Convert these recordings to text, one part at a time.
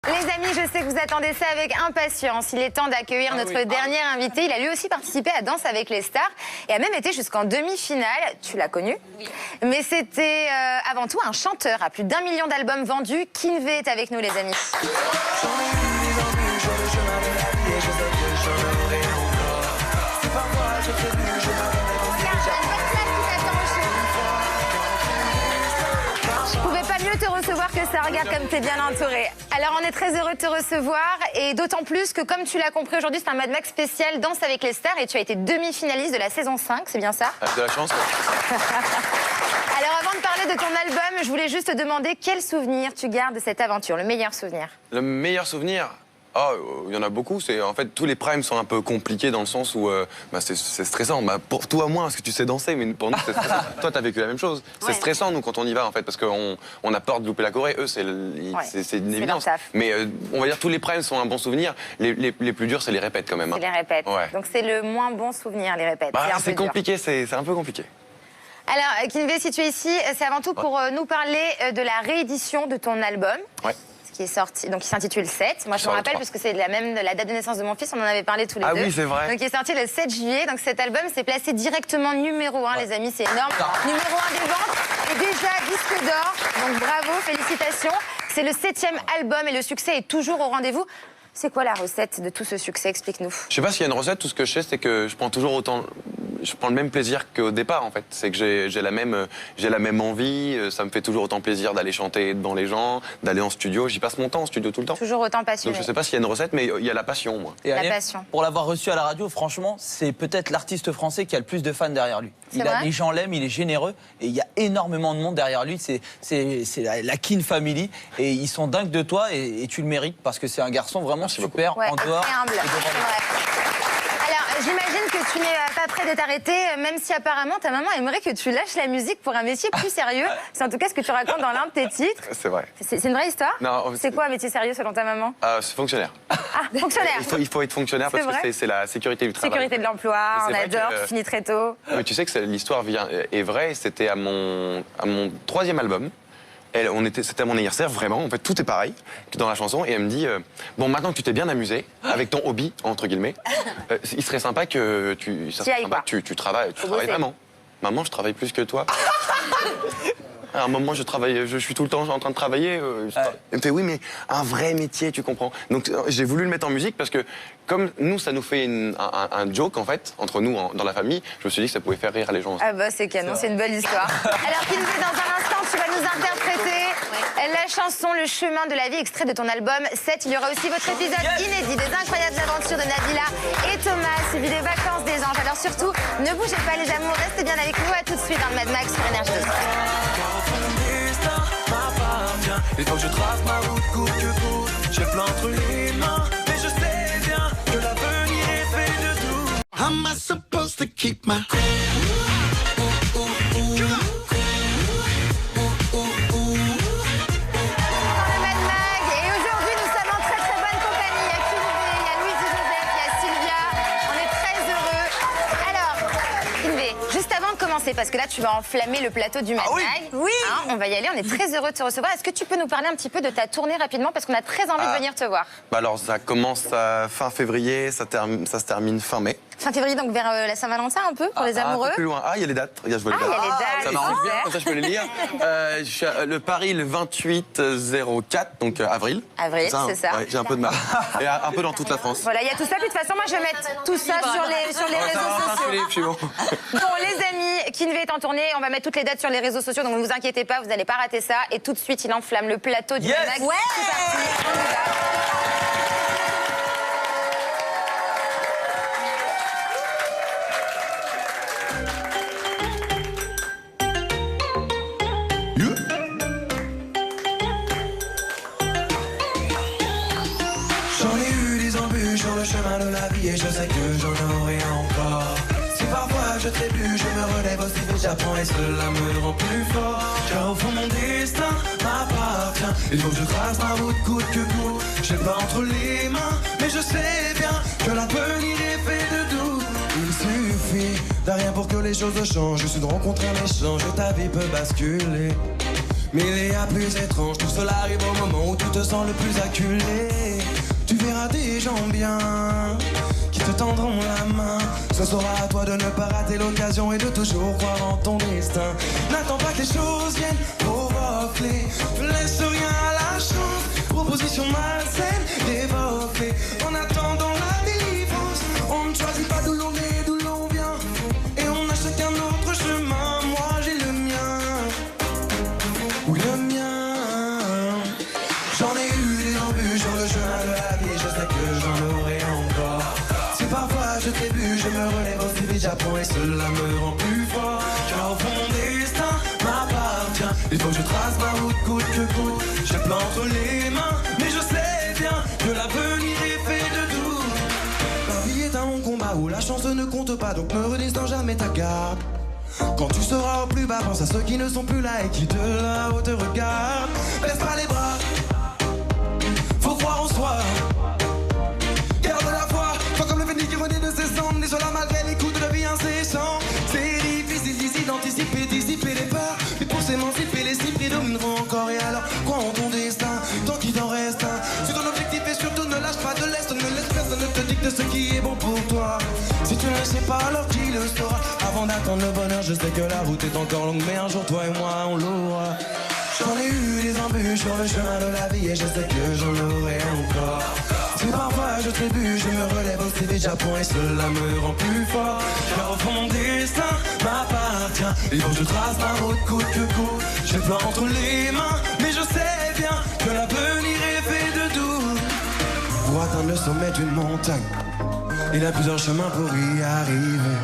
Les amis, je sais que vous attendez ça avec impatience. Il est temps d'accueillir notre dernier invité. Il a lui aussi participé à Danse avec les stars et a même été jusqu'en demi-finale. Tu l'as connu? Oui. Mais c'était avant tout un chanteur à plus d'1 million d'albums vendus. Kinvé est avec nous, les amis. Je pouvais pas mieux te recevoir que ça, regarde comme t'es bien entouré. Alors on est très heureux de te recevoir et d'autant plus que comme tu l'as compris aujourd'hui, c'est un Mad Max spécial Danse avec les stars et tu as été demi-finaliste de la saison 5, c'est bien ça? Avec de la chance. Alors avant de parler de ton album, je voulais juste te demander quel souvenir tu gardes de cette aventure, le meilleur souvenir? Le meilleur souvenir? Il y en a beaucoup. En fait, tous les primes sont un peu compliqués dans le sens où c'est stressant. Pour toi, moins, parce que tu sais danser, mais pour nous, c'est stressant. Toi, t'as vécu la même chose. C'est stressant, nous, quand on y va, en fait, parce qu'on a peur de louper la Corée. Eux, c'est une évidence. Mais on va dire tous les primes sont un bon souvenir. Les plus durs, c'est les répètes, quand même. C'est les répètes. Ouais. Donc c'est le moins bon souvenir, les répètes. C'est compliqué, c'est un peu compliqué. Alors, Kinvé, si tu es ici, c'est avant tout pour nous parler de la réédition de ton album. Ouais. Qui est sorti, donc qui s'intitule 7. Moi, je me rappelle, puisque c'est la date de naissance de mon fils, on en avait parlé tous les deux. Ah oui, c'est vrai. Donc, il est sorti le 7 juillet. Donc, cet album s'est placé directement numéro 1, les amis, c'est énorme. Numéro 1 des ventes et déjà disque d'or. Donc, bravo, félicitations. C'est le 7e album et le succès est toujours au rendez-vous. C'est quoi la recette de tout ce succès? Explique-nous. Je sais pas s'il y a une recette. Tout ce que je sais, c'est que je prends toujours autant. Je prends le même plaisir qu'au départ, en fait. C'est que j'ai la même envie. Ça me fait toujours autant plaisir d'aller chanter devant les gens, d'aller en studio. J'y passe mon temps en studio tout le temps. Toujours autant passionné. Donc je sais pas s'il y a une recette, mais il y a la passion, moi. Et la passion. Pour l'avoir reçu à la radio, franchement, c'est peut-être l'artiste français qui a le plus de fans derrière lui. Les gens l'aiment, il est généreux et il y a énormément de monde derrière lui. C'est la Kin Family et ils sont dingues de toi et tu le mérites parce que c'est un garçon vraiment super en dehors. Alors, j'imagine que tu n'es pas prêt de t'arrêter, même si apparemment ta maman aimerait que tu lâches la musique pour un métier plus sérieux. C'est en tout cas ce que tu racontes dans l'un de tes titres. C'est vrai. C'est une vraie histoire? Non. C'est quoi un métier sérieux selon ta maman? C'est fonctionnaire. Ah, fonctionnaire. Il faut être fonctionnaire parce que c'est la sécurité du travail. Sécurité de l'emploi, on adore, tu finis très tôt. Mais tu sais que l'histoire est vraie. C'était à mon 3e album. C'était à mon anniversaire, vraiment. En fait, tout est pareil dans la chanson. Et elle me dit bon, maintenant que tu t'es bien amusé avec ton hobby, entre guillemets, il serait sympa que tu travailles vraiment. Maman, je travaille plus que toi. À un moment, je suis tout le temps en train de travailler. Elle me fait oui, mais un vrai métier, tu comprends. Donc j'ai voulu le mettre en musique parce que comme nous, ça nous fait un joke en fait entre nous dans la famille. Je me suis dit que ça pouvait faire rire les gens. Ah bah c'est canon, c'est une belle histoire. Alors Kinvé, dans un instant, tu vas nous interpréter la chanson Le chemin de la vie, extrait de ton album 7. Il y aura aussi votre épisode inédit des incroyables aventures de Nabila et Thomas, suivi des vacances des anges. Alors surtout, ne bougez pas les amours, restez bien avec nous. À tout de suite dans le Mad Max sur Énergie 2. Il faut que je trace ma route coûte que coûte. J'ai plein entre les mains, mais je sais bien que l'avenir est fait de tout. How am I supposed to keep my cool? Parce que là, tu vas enflammer le plateau du Mad Mag. Oui. Hein, on va y aller, on est très heureux de te recevoir. Est-ce que tu peux nous parler un petit peu de ta tournée rapidement? Parce qu'on a très envie de venir te voir. Alors, ça commence fin février, ça se termine fin mai. Fin février, donc vers la Saint-Valentin un peu, pour les amoureux? Un peu plus loin. Il y a les dates. Regarde, je vois les dates. Il y a les dates. Ça m'arrange bien, comme ça je peux les lire. Je suis le Paris le 28-04, donc avril. Avril, c'est ça. Ouais, j'ai un peu de mal. Et un peu dans toute la France. Voilà, il y a tout ça. Puis de toute façon, moi, je vais mettre tout ça sur les réseaux sociaux. Bon, les amis, Kinvé est en tournée. On va mettre toutes les dates sur les réseaux sociaux, donc ne vous inquiétez pas, vous n'allez pas rater ça. Et tout de suite, il enflamme le plateau du Mad Mag. Ouais. C'est parti, on y va. Chemin de la vie et je sais que j'en aurai encore. Si parfois je trébuche, je me relève aussi vite, j'apprends et cela me rend plus fort. Car au fond mon destin m'appartient. Il faut que je trace ma route coûte que coûte. J'ai pas entre les mains, mais je sais bien que l'avenir est fait de doute. Il suffit d'un rien pour que les choses changent. Je suis de rencontrer un échange et ta vie peut basculer. Mais il y a plus étrange, tout cela arrive au moment où tu te sens le plus acculé. Tu verras des gens bien qui te tendront la main. Ce sera à toi de ne pas rater l'occasion et de toujours croire en ton destin. N'attends pas que les choses viennent, provoque-les. Ne laisse rien à la chance, proposition malsaine, évoque-les. En attendant la délivrance, on ne choisit pas d'où l'on est, d'où l'on vient. Et on a chacun notre chemin, moi j'ai le mien. Ou le mien. J'en ai eu des embûches sur le chemin de la vie, je sais que j'en aurai encore. Si parfois je trébuche, je me relève aussi vite, j'apprends et cela me rend plus fort. Car au fond mon destin m'appartient, il faut que je trace ma route coûte que coûte. Je plante entre les mains, mais je sais bien que l'avenir est fait de doute. La vie est un long combat où la chance ne compte pas, donc ne redescends jamais ta garde. Quand tu seras au plus bas, pense à ceux qui ne sont plus là et qui de là-haut te regardent. Baisse pas les bras, faut croire en soi. Garde la foi, sois comme le phénix qui renaît de ses cendres. Et cela malgré les coups de la vie incessants. C'est difficile d'ici d'anticiper, dissiper les peurs. Mais pour s'émanciper, les cibles prédomineront encore. Et alors, crois en ton destin, tant qu'il t'en reste un. Si ton objectif est surtout ne lâche pas de l'est, ne laisse personne ne te dicte ce qui est bon pour toi. Si tu ne sais pas, alors qui le saura? Avant d'attendre le bonheur, je sais que la route est encore longue, mais un jour toi et moi on l'aura. J'en ai eu des embûches sur le chemin de la vie et je sais que j'en aurai encore. Si parfois je trébuche, je me relève aussi vite, j'apprends et cela me rend plus fort. Car au fond mon destin m'appartient, il faut que je trace ma route coûte que coûte. Je plante entre les mains, mais je sais bien que l'avenir est fait de doute. Pour atteindre le sommet d'une montagne, il y a plusieurs chemins pour y arriver.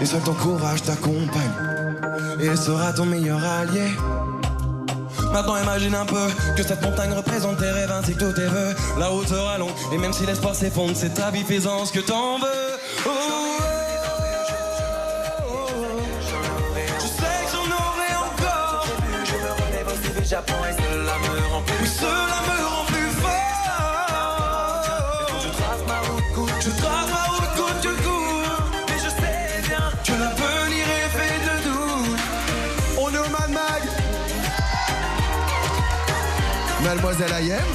Et seul ton courage t'accompagne, et il sera ton meilleur allié. Maintenant imagine un peu que cette montagne représente tes rêves ainsi que tous tes vœux. La route sera longue, et même si l'espoir s'effondre, c'est ta vie, fais-en ce que t'en veux. Oh, oh, oh, oh. Je sais que j'en aurai encore. Je me relève aussi vite, j'apprends et cela me rend plus. Oui, cela me rend plus fort. Je trace ma route coûte, je trace ma route coûte que coûte. Mais je sais bien que l'avenir est fait de doute. On est au Mad Mag. Mademoiselle Ayem.